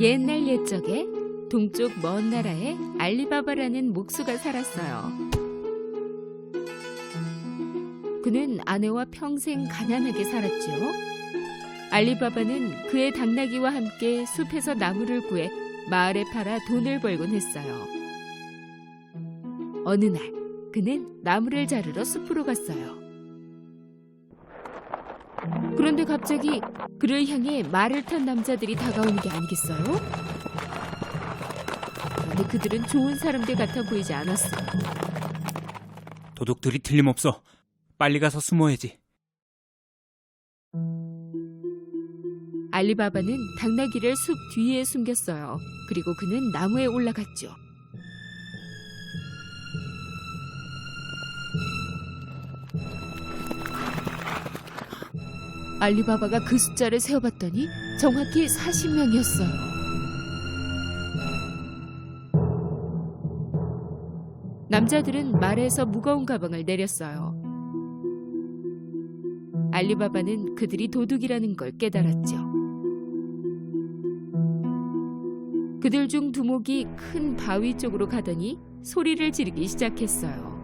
옛날 옛적에 동쪽 먼 나라에 알리바바라는 목수가 살았어요. 그는 아내와 평생 가난하게 살았죠. 알리바바는 그의 당나귀와 함께 숲에서 나무를 구해 마을에 팔아 돈을 벌곤 했어요. 어느 날 그는 나무를 자르러 숲으로 갔어요. 그런데 갑자기 그를 향해 말을 탄 남자들이 다가오는 게 아니겠어요? 그런데 그들은 좋은 사람들 같아 보이지 않았어요. 도둑들이 틀림없어. 빨리 가서 숨어야지. 알리바바는 당나귀를 숲 뒤에 숨겼어요. 그리고 그는 나무에 올라갔죠. 알리바바가 그 숫자를 세어봤더니 정확히 40명이었어요. 남자들은 말에서 무거운 가방을 내렸어요. 알리바바는 그들이 도둑이라는 걸 깨달았죠. 그들 중 두목이 큰 바위 쪽으로 가더니 소리를 지르기 시작했어요.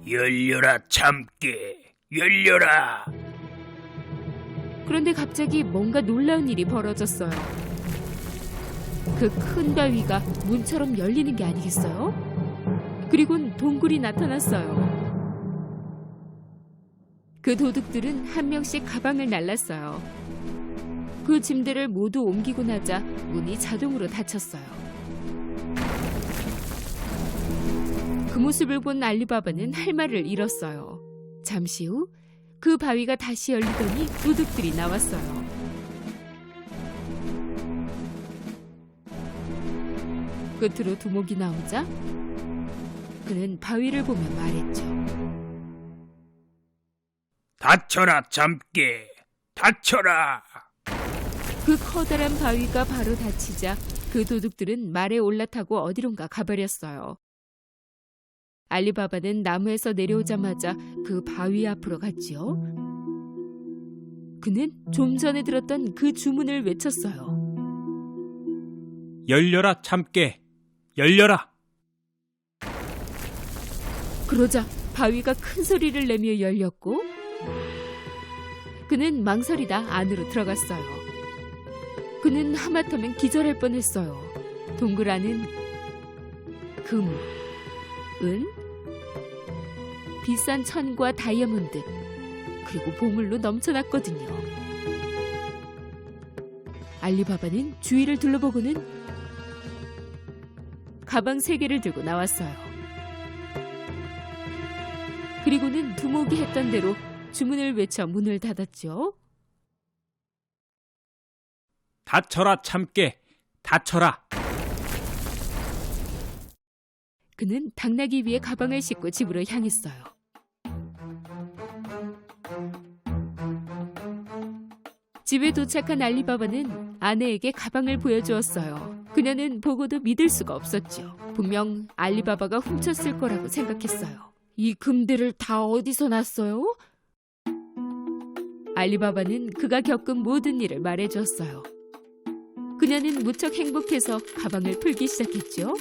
열려라 참깨, 열려라. 그런데 갑자기 뭔가 놀라운 일이 벌어졌어요. 그 큰 바위가 문처럼 열리는 게 아니겠어요? 그리곤 동굴이 나타났어요. 그 도둑들은 한 명씩 가방을 날랐어요. 그 짐들을 모두 옮기고 나자 문이 자동으로 닫혔어요. 그 모습을 본 알리바바는 할 말을 잃었어요. 잠시 후 그 바위가 다시 열리더니 도둑들이 나왔어요. 끝으로 두목이 나오자 그는 바위를 보며 말했죠. 닫혀라 참깨, 닫혀라. 그 커다란 바위가 바로 닫히자 그 도둑들은 말에 올라타고 어디론가 가버렸어요. 알리바바는 나무에서 내려오자마자 그 바위 앞으로 갔지요. 그는 좀 전에 들었던 그 주문을 외쳤어요. 열려라 참깨, 열려라. 그러자 바위가 큰 소리를 내며 열렸고 그는 망설이다 안으로 들어갔어요. 그는 하마터면 기절할 뻔했어요. 동굴 안은 금, 은, 비싼 천과 다이아몬드 그리고 보물로 넘쳐났거든요. 알리바바는 주위를 둘러보고는 가방 3개를 들고 나왔어요. 그리고는 두목이 했던 대로 주문을 외쳐 문을 닫았죠. 닫혀라 참깨, 닫혀라. 그는 당나귀 위에 가방을 싣고 집으로 향했어요. 집에 도착한 알리바바는 아내에게 가방을 보여주었어요. 그녀는 보고도 믿을 수가 없었죠. 분명 알리바바가 훔쳤을 거라고 생각했어요. 이 금들을 다 어디서 났어요? 알리바바는 그가 겪은 모든 일을 말해주었어요. 그녀는 무척 행복해서 가방을 풀기 시작했죠.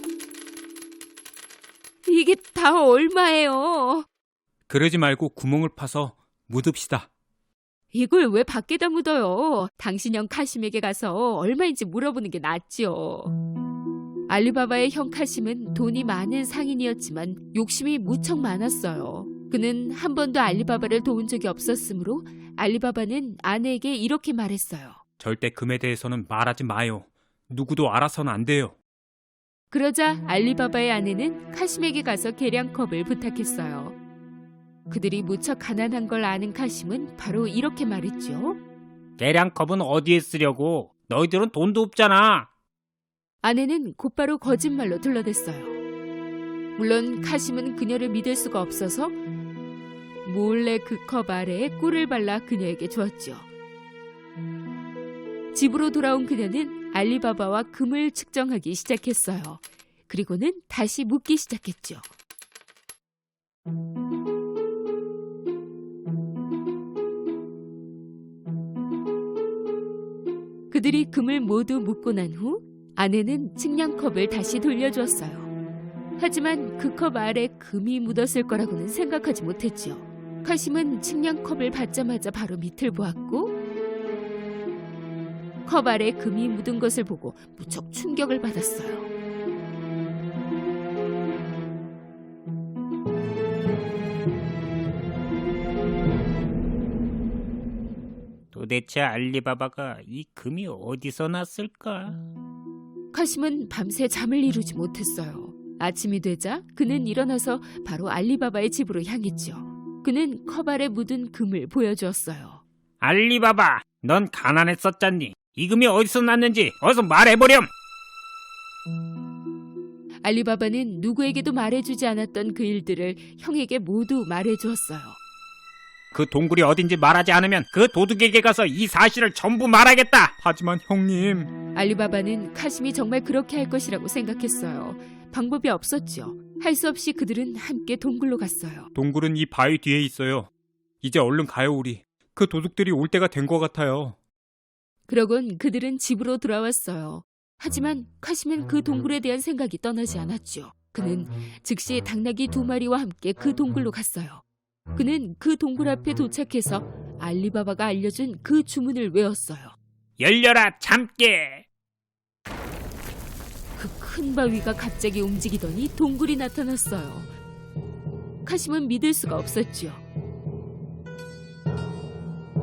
이게 다 얼마예요? 그러지 말고 구멍을 파서 묻읍시다. 이걸 왜 밖에다 묻어요? 당신 형 카심에게 가서 얼마인지 물어보는 게 낫지요. 알리바바의 형 카심은 돈이 많은 상인이었지만 욕심이 무척 많았어요. 그는 한 번도 알리바바를 도운 적이 없었으므로 알리바바는 아내에게 이렇게 말했어요. 절대 금에 대해서는 말하지 마요. 누구도 알아서는 안 돼요. 그러자 알리바바의 아내는 카심에게 가서 계량컵을 부탁했어요. 그들이 무척 가난한 걸 아는 카심은 바로 이렇게 말했죠. 계량컵은 어디에 쓰려고? 너희들은 돈도 없잖아. 아내는 곧바로 거짓말로 둘러댔어요. 물론 카심은 그녀를 믿을 수가 없어서 몰래 그 컵 아래에 꿀을 발라 그녀에게 주었죠. 집으로 돌아온 그녀는 알리바바와 금을 측정하기 시작했어요. 그리고는 다시 묻기 시작했죠. 그들이 금을 모두 묶고 난 후 아내는 측량컵을 다시 돌려주었어요. 하지만 그 컵 아래 금이 묻었을 거라고는 생각하지 못했죠. 카심은 측량컵을 받자마자 바로 밑을 보았고 컵 아래 금이 묻은 것을 보고 무척 충격을 받았어요. 도대체 알리바바가 이 금이 어디서 났을까? 카심은 밤새 잠을 이루지 못했어요. 아침이 되자 그는 일어나서 바로 알리바바의 집으로 향했죠. 그는 컵 아래 묻은 금을 보여주었어요. 알리바바, 넌 가난했었잖니. 이 금이 어디서 났는지 어서 말해보렴. 알리바바는 누구에게도 말해주지 않았던 그 일들을 형에게 모두 말해주었어요. 그 동굴이 어딘지 말하지 않으면 그 도둑에게 가서 이 사실을 전부 말하겠다. 하지만 형님, 알리바바는 카심이 정말 그렇게 할 것이라고 생각했어요. 방법이 없었죠. 할 수 없이 그들은 함께 동굴로 갔어요. 동굴은 이 바위 뒤에 있어요. 이제 얼른 가요 우리. 그 도둑들이 올 때가 된 것 같아요. 그러곤 그들은 집으로 돌아왔어요. 하지만 카심은 그 동굴에 대한 생각이 떠나지 않았죠. 그는 즉시 당나귀 2마리와 함께 그 동굴로 갔어요. 그는 그 동굴 앞에 도착해서 알리바바가 알려준 그 주문을 외웠어요. 열려라 참깨. 그 큰 바위가 갑자기 움직이더니 동굴이 나타났어요. 카심은 믿을 수가 없었죠.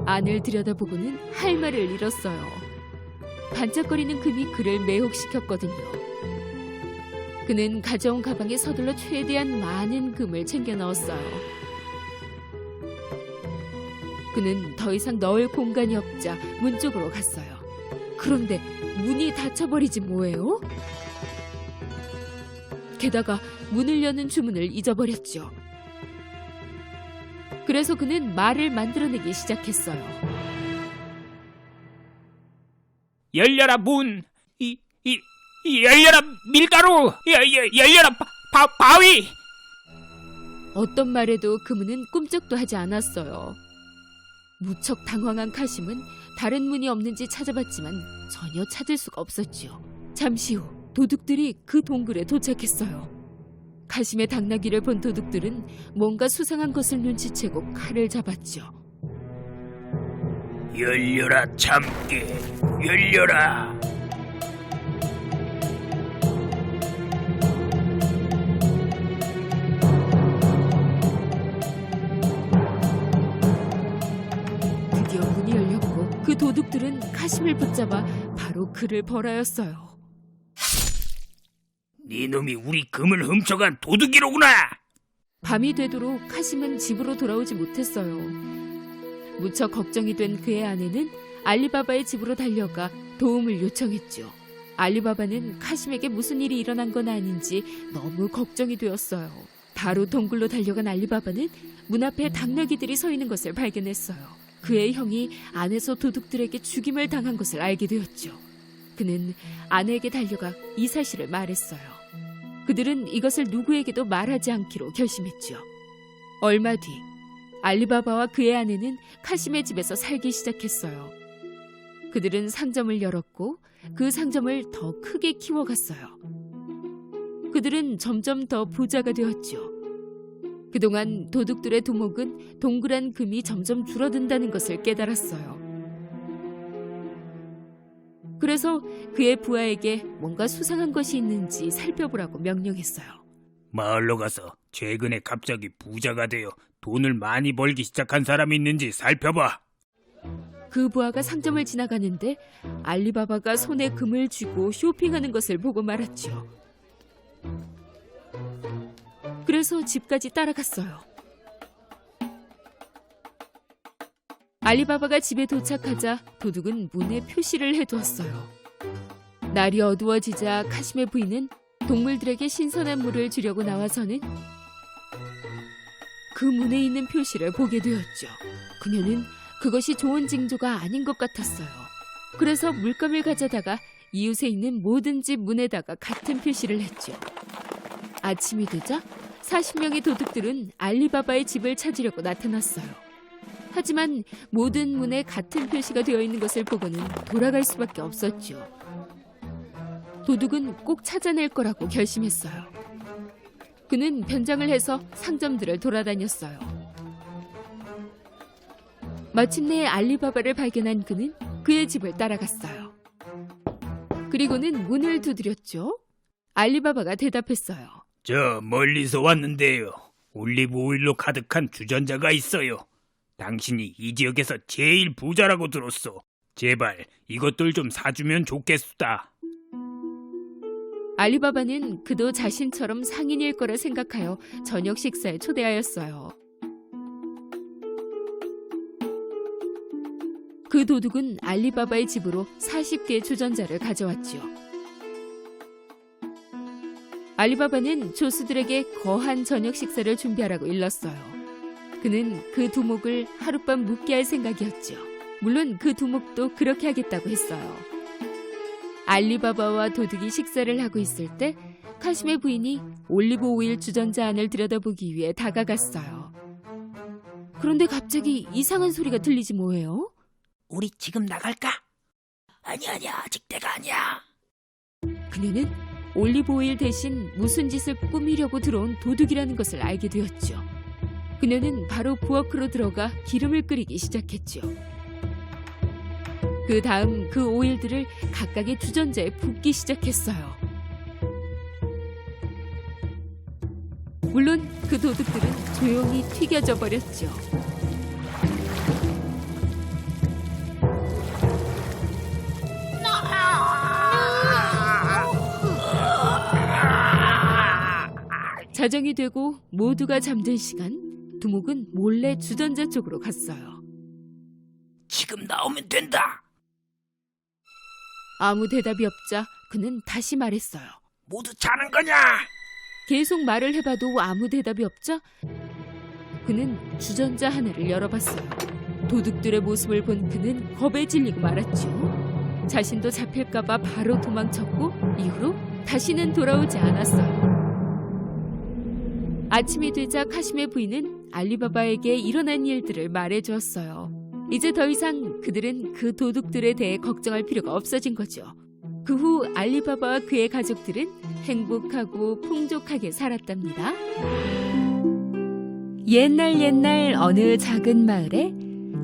안을 들여다보고는 할 말을 잃었어요. 반짝거리는 금이 그를 매혹시켰거든요. 그는 가져온 가방에 서둘러 최대한 많은 금을 챙겨 넣었어요. 그는 더 이상 넣을 공간이 없자 문 쪽으로 갔어요. 그런데 문이 닫혀버리지 뭐예요? 게다가 문을 여는 주문을 잊어버렸죠. 그래서 그는 말을 만들어내기 시작했어요. 열려라 문. 열려라 밀가루. 열려라 바위. 어떤 말에도 그 문은 꿈쩍도 하지 않았어요. 무척 당황한 카심은 다른 문이 없는지 찾아봤지만 전혀 찾을 수가 없었죠. 잠시 후 도둑들이 그 동굴에 도착했어요. 카심의 당나귀를 본 도둑들은 뭔가 수상한 것을 눈치채고 칼을 잡았죠. 열려라 참깨. 열려라. 드디어 문이 열렸고 그 도둑들은 카심을 붙잡아 바로 그를 벌하였어요. 네 놈이 우리 금을 훔쳐간 도둑이로구나. 밤이 되도록 카심은 집으로 돌아오지 못했어요. 무척 걱정이 된 그의 아내는 알리바바의 집으로 달려가 도움을 요청했죠. 알리바바는 카심에게 무슨 일이 일어난 건 아닌지 너무 걱정이 되었어요. 바로 동굴로 달려간 알리바바는 문 앞에 당나귀들이 서 있는 것을 발견했어요. 그의 형이 안에서 도둑들에게 죽임을 당한 것을 알게 되었죠. 그는 아내에게 달려가 이 사실을 말했어요. 그들은 이것을 누구에게도 말하지 않기로 결심했죠. 얼마 뒤 알리바바와 그의 아내는 카심의 집에서 살기 시작했어요. 그들은 상점을 열었고 그 상점을 더 크게 키워갔어요. 그들은 점점 더 부자가 되었죠. 그동안 도둑들의 두목은 동그란 금이 점점 줄어든다는 것을 깨달았어요. 그래서 그의 부하에게 뭔가 수상한 것이 있는지 살펴보라고 명령했어요. 마을로 가서 최근에 갑자기 부자가 되어 돈을 많이 벌기 시작한 사람이 있는지 살펴봐. 그 부하가 상점을 지나가는데 알리바바가 손에 금을 쥐고 쇼핑하는 것을 보고 말았죠. 그래서 집까지 따라갔어요. 알리바바가 집에 도착하자 도둑은 문에 표시를 해두었어요. 날이 어두워지자 카심의 부인은 동물들에게 신선한 물을 주려고 나와서는 그 문에 있는 표시를 보게 되었죠. 그녀는 그것이 좋은 징조가 아닌 것 같았어요. 그래서 물감을 가져다가 이웃에 있는 모든 집 문에다가 같은 표시를 했죠. 아침이 되자 40명의 도둑들은 알리바바의 집을 찾으려고 나타났어요. 하지만 모든 문에 같은 표시가 되어 있는 것을 보고는 돌아갈 수밖에 없었죠. 도둑은 꼭 찾아낼 거라고 결심했어요. 그는 변장을 해서 상점들을 돌아다녔어요. 마침내 알리바바를 발견한 그는 그의 집을 따라갔어요. 그리고는 문을 두드렸죠. 알리바바가 대답했어요. 저 멀리서 왔는데요. 올리브 오일로 가득한 주전자가 있어요. 당신이 이 지역에서 제일 부자라고 들었어. 제발 이것들 좀 사주면 좋겠수다. 알리바바는 그도 자신처럼 상인일 거라 생각하여 저녁 식사에 초대하였어요. 그 도둑은 알리바바의 집으로 40개의 주전자를 가져왔지요. 알리바바는 조수들에게 거한 저녁 식사를 준비하라고 일렀어요. 그는 그 두목을 하룻밤 묵게 할 생각이었죠. 물론 그 두목도 그렇게 하겠다고 했어요. 알리바바와 도둑이 식사를 하고 있을 때 카심의 부인이 올리브 오일 주전자 안을 들여다보기 위해 다가갔어요. 그런데 갑자기 이상한 소리가 들리지 뭐예요? 우리 지금 나갈까? 아니야 아직 때가 아니야. 그녀는 올리브 오일 대신 무슨 짓을 꾸미려고 들어온 도둑이라는 것을 알게 되었죠. 그녀는 바로 부엌으로 들어가 기름을 끓이기 시작했죠. 그 다음 그 오일들을 각각의 주전자에 붓기 시작했어요. 물론 그 도둑들은 조용히 튀겨져 버렸죠. 자정이 되고 모두가 잠든 시간, 두목은 몰래 주전자 쪽으로 갔어요. 지금 나오면 된다. 아무 대답이 없자 그는 다시 말했어요. 모두 자는 거냐? 계속 말을 해봐도 아무 대답이 없자 그는 주전자 하나를 열어봤어요. 도둑들의 모습을 본 그는 겁에 질리고 말았죠. 자신도 잡힐까봐 바로 도망쳤고 이후로 다시는 돌아오지 않았어요. 아침이 되자 카심의 부인은 알리바바에게 일어난 일들을 말해주었어요. 이제 더 이상 그들은 그 도둑들에 대해 걱정할 필요가 없어진 거죠. 그 후 알리바바와 그의 가족들은 행복하고 풍족하게 살았답니다. 옛날 어느 작은 마을에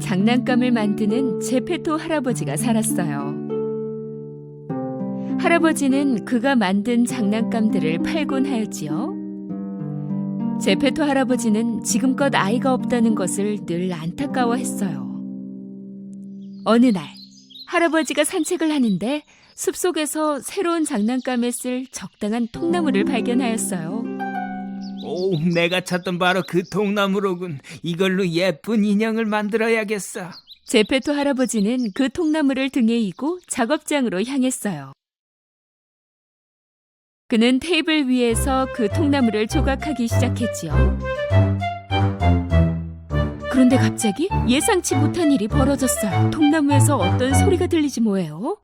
장난감을 만드는 제페토 할아버지가 살았어요. 할아버지는 그가 만든 장난감들을 팔곤 하였지요. 제페토 할아버지는 지금껏 아이가 없다는 것을 늘 안타까워했어요. 어느 날 할아버지가 산책을 하는데 숲속에서 새로운 장난감에 쓸 적당한 통나무를 발견하였어요. 오, 내가 찾던 바로 그 통나무로군. 이걸로 예쁜 인형을 만들어야겠어. 제페토 할아버지는 그 통나무를 등에 이고 작업장으로 향했어요. 그는 테이블 위에서 그 통나무를 조각하기 시작했지요. 그런데 갑자기 예상치 못한 일이 벌어졌어요. 통나무에서 어떤 소리가 들리지 뭐예요?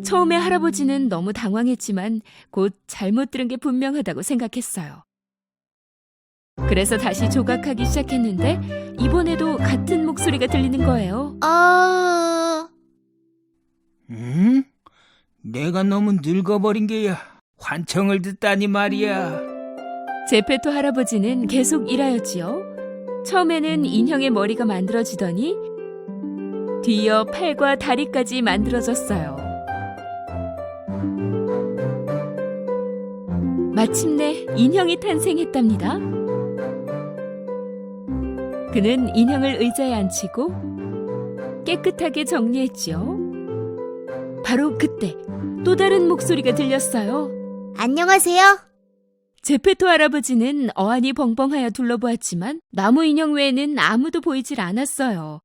처음에 할아버지는 너무 당황했지만 곧 잘못 들은 게 분명하다고 생각했어요. 그래서 다시 조각하기 시작했는데 이번에도 같은 목소리가 들리는 거예요. 응? 내가 너무 늙어버린 게야. 환청을 듣다니 말이야. 제페토 할아버지는 계속 일하였지요. 처음에는 인형의 머리가 만들어지더니 뒤이어 팔과 다리까지 만들어졌어요. 마침내 인형이 탄생했답니다. 그는 인형을 의자에 앉히고 깨끗하게 정리했지요. 바로 그때 또 다른 목소리가 들렸어요. 안녕하세요. 제페토 할아버지는 어안이 벙벙하여 둘러보았지만 나무 인형 외에는 아무도 보이질 않았어요.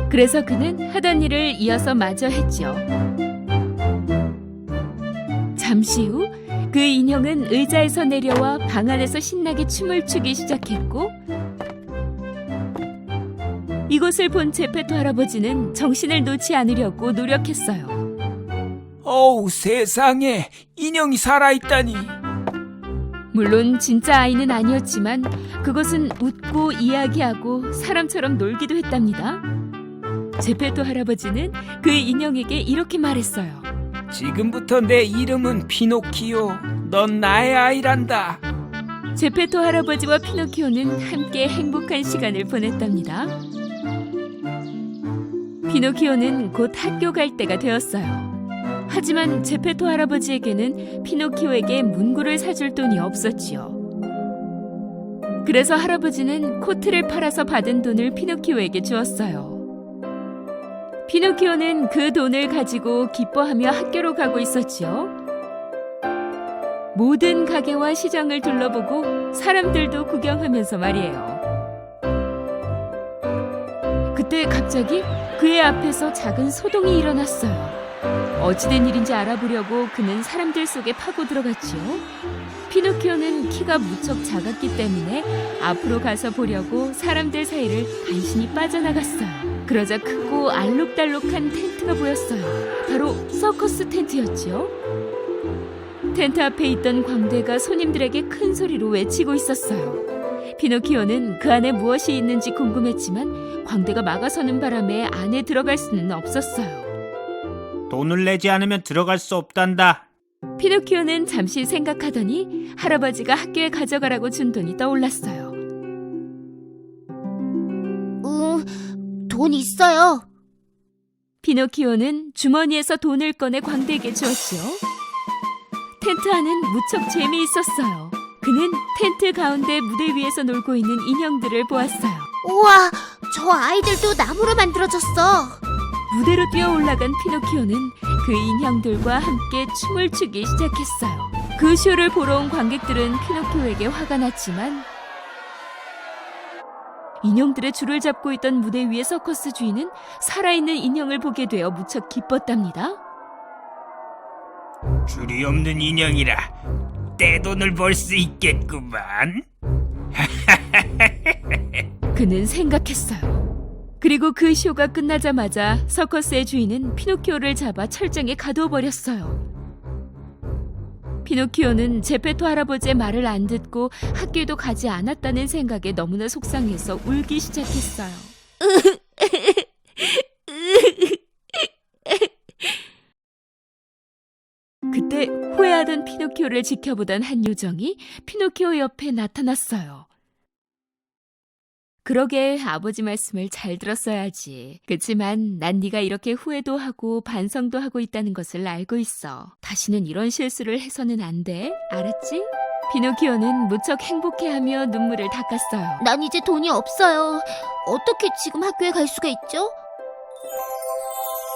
그래서 그는 하던 일을 이어서 마저 했죠. 잠시 후 그 인형은 의자에서 내려와 방 안에서 신나게 춤을 추기 시작했고 이것을 본 제페토 할아버지는 정신을 놓지 않으려고 노력했어요. 어우, 세상에. 인형이 살아있다니. 물론 진짜 아이는 아니었지만 그것은 웃고 이야기하고 사람처럼 놀기도 했답니다. 제페토 할아버지는 그 인형에게 이렇게 말했어요. 지금부터 내 이름은 피노키오. 넌 나의 아이란다. 제페토 할아버지와 피노키오는 함께 행복한 시간을 보냈답니다. 피노키오는 곧 학교 갈 때가 되었어요. 하지만 제페토 할아버지에게는 피노키오에게 문구를 사줄 돈이 없었지요. 그래서 할아버지는 코트를 팔아서 받은 돈을 피노키오에게 주었어요. 피노키오는 그 돈을 가지고 기뻐하며 학교로 가고 있었지요. 모든 가게와 시장을 둘러보고 사람들도 구경하면서 말이에요. 그때 갑자기 그의 앞에서 작은 소동이 일어났어요. 어찌된 일인지 알아보려고 그는 사람들 속에 파고 들어갔지요. 피노키오는 키가 무척 작았기 때문에 앞으로 가서 보려고 사람들 사이를 간신히 빠져나갔어요. 그러자 크고 알록달록한 텐트가 보였어요. 바로 서커스 텐트였지요. 텐트 앞에 있던 광대가 손님들에게 큰 소리로 외치고 있었어요. 피노키오는 그 안에 무엇이 있는지 궁금했지만 광대가 막아서는 바람에 안에 들어갈 수는 없었어요. 돈을 내지 않으면 들어갈 수 없단다. 피노키오는 잠시 생각하더니 할아버지가 학교에 가져가라고 준 돈이 떠올랐어요. 돈 있어요. 피노키오는 주머니에서 돈을 꺼내 광대에게 주었지요. 텐트 안은 무척 재미있었어요. 그는 텐트 가운데 무대 위에서 놀고 있는 인형들을 보았어요. 우와, 저 아이들도 나무로 만들어졌어. 무대로 뛰어 올라간 피노키오는 그 인형들과 함께 춤을 추기 시작했어요. 그 쇼를 보러 온 관객들은 피노키오에게 화가 났지만 인형들의 줄을 잡고 있던 무대 위의 서커스 주인은 살아있는 인형을 보게 되어 무척 기뻤답니다. 줄이 없는 인형이라 떼돈을 벌 수 있겠구만. 그는 생각했어요. 그리고 그 쇼가 끝나자마자 서커스의 주인은 피노키오를 잡아 철장에 가두어 버렸어요. 피노키오는 제페토 할아버지의 말을 안 듣고 학교에도 가지 않았다는 생각에 너무나 속상해서 울기 시작했어요. 그때 후회하던 피노키오를 지켜보던 한 요정이 피노키오 옆에 나타났어요. 그러게 아버지 말씀을 잘 들었어야지. 그치만 난 네가 이렇게 후회도 하고 반성도 하고 있다는 것을 알고 있어. 다시는 이런 실수를 해서는 안 돼. 알았지? 피노키오는 무척 행복해하며 눈물을 닦았어요. 난 이제 돈이 없어요. 어떻게 지금 학교에 갈 수가 있죠?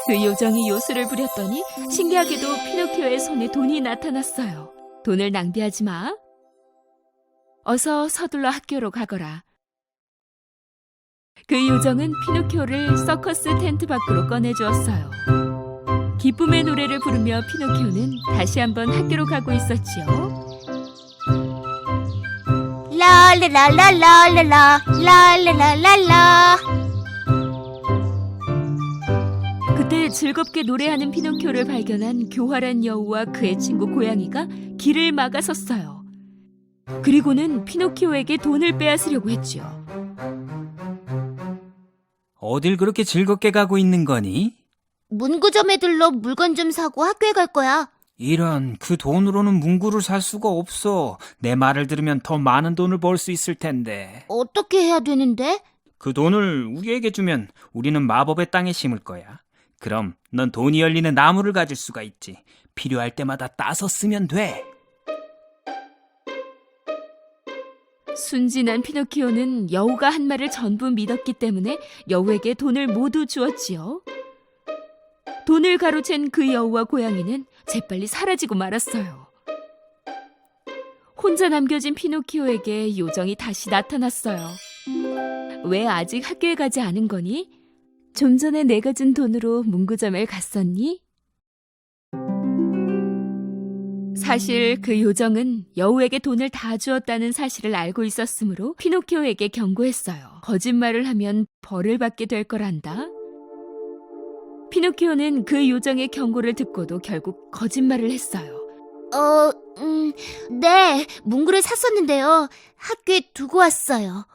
그 요정이 요술을 부렸더니 신기하게도 피노키오의 손에 돈이 나타났어요. 돈을 낭비하지 마. 어서 서둘러 학교로 가거라. 그 요정은 피노키오를 서커스 텐트 밖으로 꺼내주었어요. 기쁨의 노래를 부르며 피노키오는 다시 한번 학교로 가고 있었지요. 랄라랄라랄라라 랄라랄라라. 그때 즐겁게 노래하는 피노키오를 발견한 교활한 여우와 그의 친구 고양이가 길을 막아섰어요. 그리고는 피노키오에게 돈을 빼앗으려고 했지요. 어딜 그렇게 즐겁게 가고 있는 거니? 문구점에 들러 물건 좀 사고 학교에 갈 거야. 이런, 그 돈으로는 문구를 살 수가 없어. 내 말을 들으면 더 많은 돈을 벌 수 있을 텐데. 어떻게 해야 되는데? 그 돈을 우리에게 주면 우리는 마법의 땅에 심을 거야. 그럼 넌 돈이 열리는 나무를 가질 수가 있지. 필요할 때마다 따서 쓰면 돼. 순진한 피노키오는 여우가 한 말을 전부 믿었기 때문에 여우에게 돈을 모두 주었지요. 돈을 가로챈 그 여우와 고양이는 재빨리 사라지고 말았어요. 혼자 남겨진 피노키오에게 요정이 다시 나타났어요. 왜 아직 학교에 가지 않은 거니? 좀 전에 내가 준 돈으로 문구점에 갔었니? 사실 그 요정은 여우에게 돈을 다 주었다는 사실을 알고 있었으므로 피노키오에게 경고했어요. 거짓말을 하면 벌을 받게 될 거란다. 피노키오는 그 요정의 경고를 듣고도 결국 거짓말을 했어요. 네, 문구를 샀었는데요. 학교에 두고 왔어요.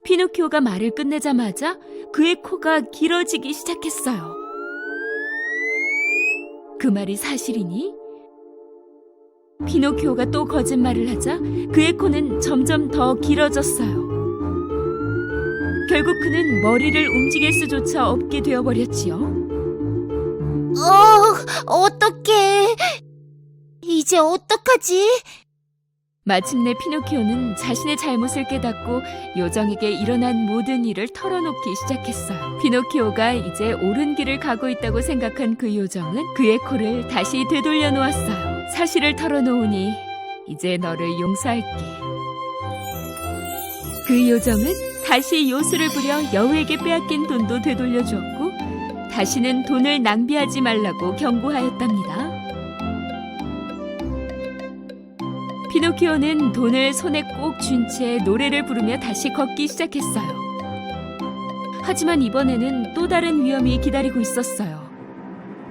피노키오가 말을 끝내자마자 그의 코가 길어지기 시작했어요. 그 말이 사실이니? 피노키오가 또 거짓말을 하자 그의 코는 점점 더 길어졌어요. 결국 그는 머리를 움직일 수조차 없게 되어버렸지요. 어떡해. 이제 어떡하지? 마침내 피노키오는 자신의 잘못을 깨닫고 요정에게 일어난 모든 일을 털어놓기 시작했어요. 피노키오가 이제 옳은 길을 가고 있다고 생각한 그 요정은 그의 코를 다시 되돌려 놓았어요. 사실을 털어놓으니 이제 너를 용서할게. 그 요정은 다시 요술을 부려 여우에게 빼앗긴 돈도 되돌려주었고 다시는 돈을 낭비하지 말라고 경고하였답니다. 피노키오는 돈을 손에 꼭 쥔 채 노래를 부르며 다시 걷기 시작했어요. 하지만 이번에는 또 다른 위험이 기다리고 있었어요.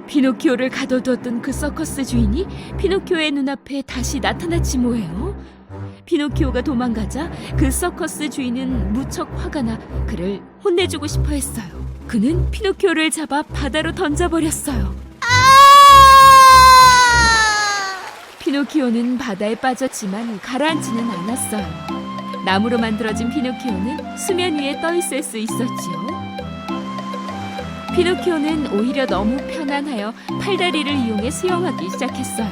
피노키오를 가둬두었던 그 서커스 주인이 피노키오의 눈앞에 다시 나타났지 뭐예요. 피노키오가 도망가자 그 서커스 주인은 무척 화가 나 그를 혼내주고 싶어 했어요. 그는 피노키오를 잡아 바다로 던져버렸어요. 피노키오는 바다에 빠졌지만 가라앉지는 않았어요. 나무로 만들어진 피노키오는 수면 위에 떠 있을 수 있었지요. 피노키오는 오히려 너무 편안하여 팔다리를 이용해 수영하기 시작했어요.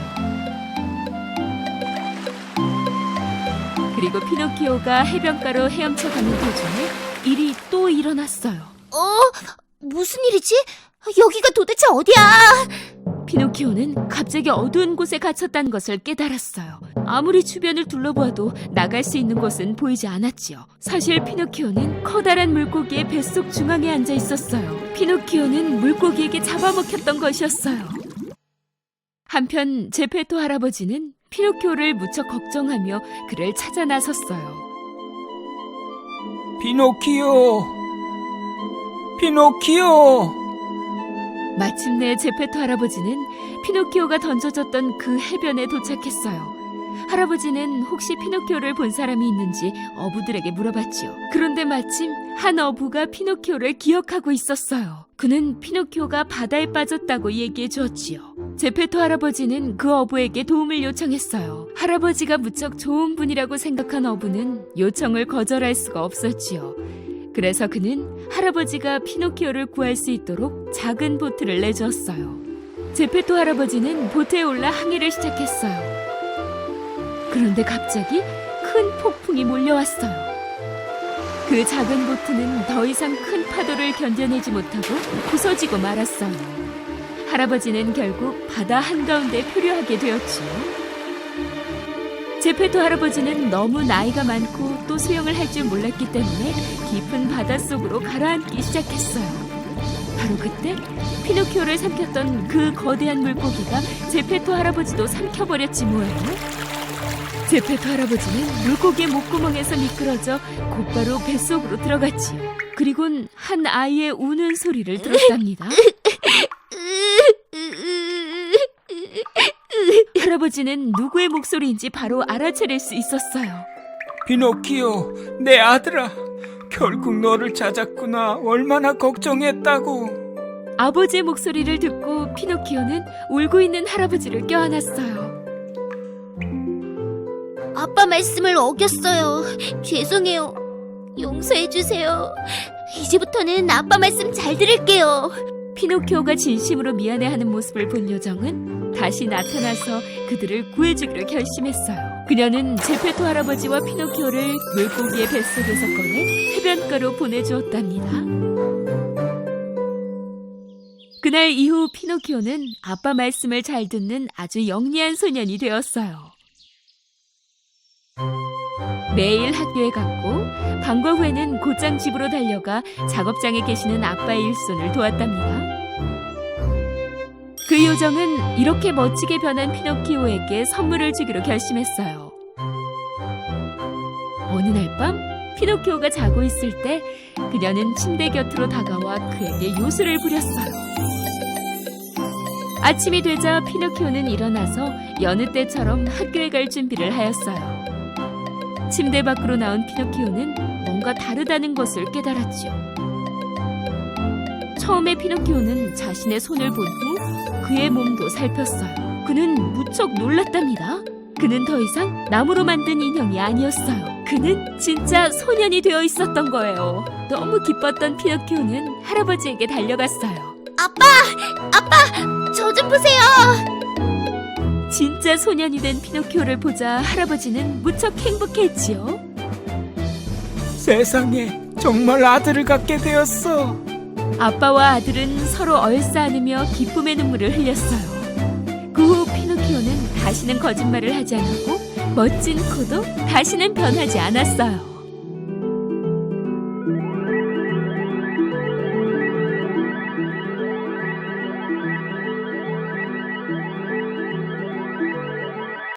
그리고 피노키오가 해변가로 헤엄쳐가는 도중에 일이 또 일어났어요. 무슨 일이지? 여기가 도대체 어디야? 피노키오는 갑자기 어두운 곳에 갇혔다는 것을 깨달았어요. 아무리 주변을 둘러보아도 나갈 수 있는 곳은 보이지 않았지요. 사실 피노키오는 커다란 물고기의 뱃속 중앙에 앉아 있었어요. 피노키오는 물고기에게 잡아먹혔던 것이었어요. 한편 제페토 할아버지는 피노키오를 무척 걱정하며 그를 찾아 나섰어요. 피노키오! 피노키오! 마침내 제페토 할아버지는 피노키오가 던져졌던 그 해변에 도착했어요. 할아버지는 혹시 피노키오를 본 사람이 있는지 어부들에게 물어봤지요. 그런데 마침 한 어부가 피노키오를 기억하고 있었어요. 그는 피노키오가 바다에 빠졌다고 얘기해 주었지요. 제페토 할아버지는 그 어부에게 도움을 요청했어요. 할아버지가 무척 좋은 분이라고 생각한 어부는 요청을 거절할 수가 없었지요. 그래서 그는 할아버지가 피노키오를 구할 수 있도록 작은 보트를 내주었어요. 제페토 할아버지는 보트에 올라 항해를 시작했어요. 그런데 갑자기 큰 폭풍이 몰려왔어요. 그 작은 보트는 더 이상 큰 파도를 견뎌내지 못하고 부서지고 말았어요. 할아버지는 결국 바다 한가운데 표류하게 되었지요. 제페토 할아버지는 너무 나이가 많고 또 수영을 할 줄 몰랐기 때문에 깊은 바닷속으로 가라앉기 시작했어요. 바로 그때 피노키오를 삼켰던 그 거대한 물고기가 제페토 할아버지도 삼켜버렸지 뭐예요. 제페토 할아버지는 물고기의 목구멍에서 미끄러져 곧바로 뱃속으로 들어갔지요. 그리곤 한 아이의 우는 소리를 들었답니다. 할아버지는 누구의 목소리인지 바로 알아차릴 수 있었어요. 피노키오, 내 아들아. 결국 너를 찾았구나. 얼마나 걱정했다고. 아버지의 목소리를 듣고 피노키오는 울고 있는 할아버지를 껴안았어요. 아빠 말씀을 어겼어요. 죄송해요. 용서해주세요. 이제부터는 아빠 말씀 잘 들을게요. 피노키오가 진심으로 미안해하는 모습을 본 요정은 다시 나타나서 그들을 구해주기로 결심했어요. 그녀는 제페토 할아버지와 피노키오를 물고기의 뱃속에서 꺼내 해변가로 보내주었답니다. 그날 이후 피노키오는 아빠 말씀을 잘 듣는 아주 영리한 소년이 되었어요. 매일 학교에 갔고 방과 후에는 곧장 집으로 달려가 작업장에 계시는 아빠의 일손을 도왔답니다. 그 요정은 이렇게 멋지게 변한 피노키오에게 선물을 주기로 결심했어요. 어느 날 밤 피노키오가 자고 있을 때 그녀는 침대 곁으로 다가와 그에게 요술을 부렸어요. 아침이 되자 피노키오는 일어나서 여느 때처럼 학교에 갈 준비를 하였어요. 침대 밖으로 나온 피노키오는 뭔가 다르다는 것을 깨달았죠. 처음에 피노키오는 자신의 손을 본 후 그의 몸도 살폈어요. 그는 무척 놀랐답니다. 그는 더 이상 나무로 만든 인형이 아니었어요. 그는 진짜 소년이 되어 있었던 거예요. 너무 기뻤던 피노키오는 할아버지에게 달려갔어요. 저 좀 보세요. 진짜 소년이 된 피노키오를 보자 할아버지는 무척 행복했지요. 세상에 정말 아들을 갖게 되었어. 아빠와 아들은 서로 얼싸안으며 기쁨의 눈물을 흘렸어요. 그 후 피노키오는 다시는 거짓말을 하지 않았고 멋진 코도 다시는 변하지 않았어요.